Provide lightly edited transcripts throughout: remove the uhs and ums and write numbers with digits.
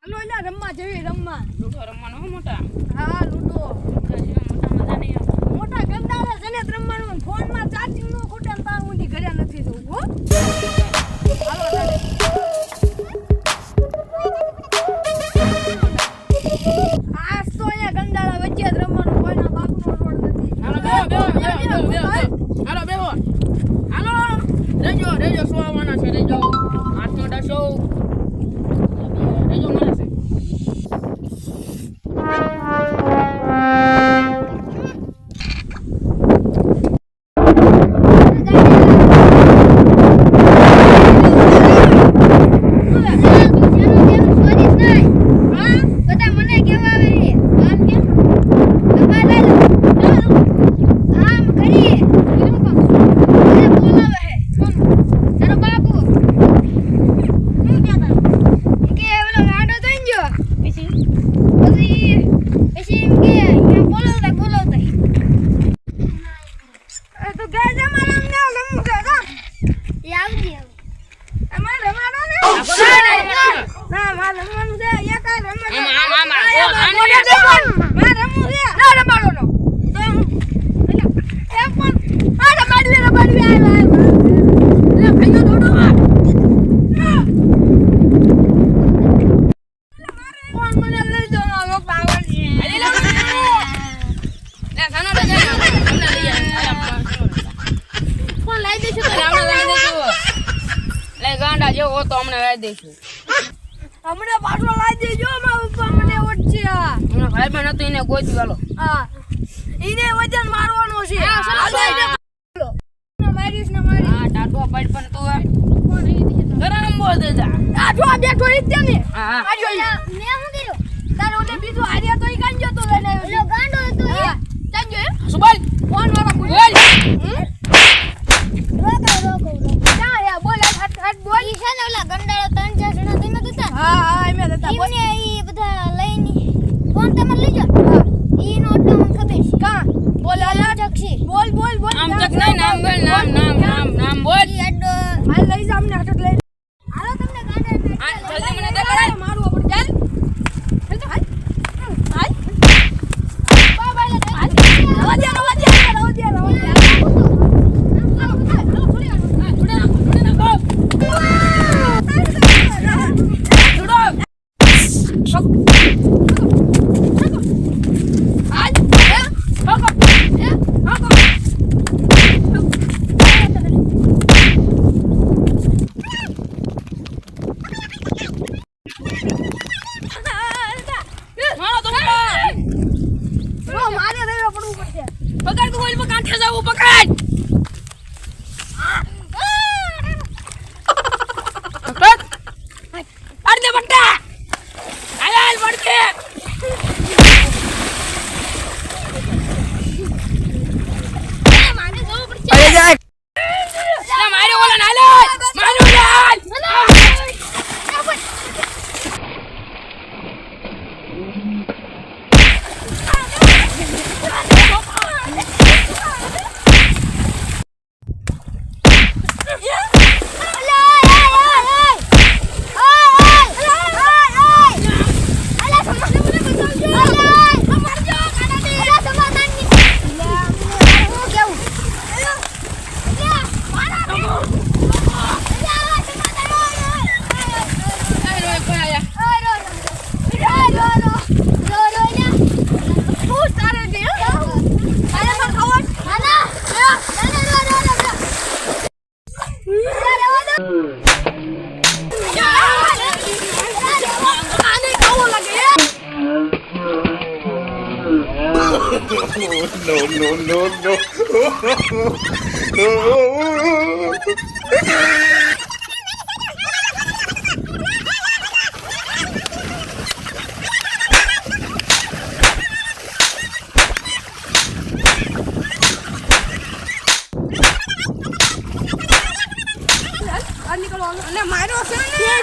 હાલો એટલે રમવા જેવી રમવા. લૂડો રમવાનો હો મોટા. હા લૂડો. મોટા મજા નહીં આવે. મોટા ગંદાળા છે ને રમવાનું. ફોનમાં ચાર્જિંગ નો ખૂટે ને તાર ઊંધી ઘરે નથી જવું હો. હાલો તારે. આજ તો અહીંયા ગંદાળા વચ્ચે જ રમવાનું. કોઈના બાપનો રોડ નથી. હાલો બેહો. હાલો રેજો સો આવવાના છે રેજો. 8નો ડસો. રેજો મારે છે. જેવો તો અમને લાવી દઈશું. હમણે પાછો લાવી દેજો. મારા પપ્પા મને ઓછ્યા. હમણાં ભાઈ બહેન હતું એને ગોતી વાલો. હા ઈને વજન મારવાનો છે. મારીશ ને મારી. હા ટાટો પડ પણ તું ગરમ બોલ દેજા. આ જો બેઠો ઈ જ ને. હા આજો મે શું કર્યું? તારો ઓલે બીજો હાર્યા તો ઈ કાંજો તો લઈને આવ્યો. ઓલો ગાંડો હતો ઈ. ચાંજો હે સુબલ ફોન વાળા બોલ. રોકો. જા યા બોલ હટ બોલ. ઈ છે ને ઓલા ગંડાળો 3-4 જણા તમે હતા. હા એમે હતા. બોલ ઈને ઈ બધા લઈને ફોન તમારે લઈ જાઓ. હા ઈ નો મને ખબર છે. કા બોલ આલા જક્ષી બોલ આમ તક નહીં નામ બોલ નામ બોલ. ઈ અડ્ડો હાલ લઈ જા અમને હટ લઈ. હાલો તમને ગાંડા આ જલ્દી મને દેખાડ. મારું આપણે ચાલ. હાલ બાબા લે હાલ. રવા દે. પકડ તું ઓલ પર કાંઠે જાવ પકડ. અડને બટ્ટા હાલ પડકે. મારે જવું પડશે. અરે જા મારે ઓલા ના હાલ મારો હાલ. નીકળો અને મારો છે ને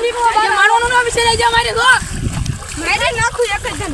મારવાનો ના વિશે લઈ જા મારે તો. મારે નાખું એક જ જણ.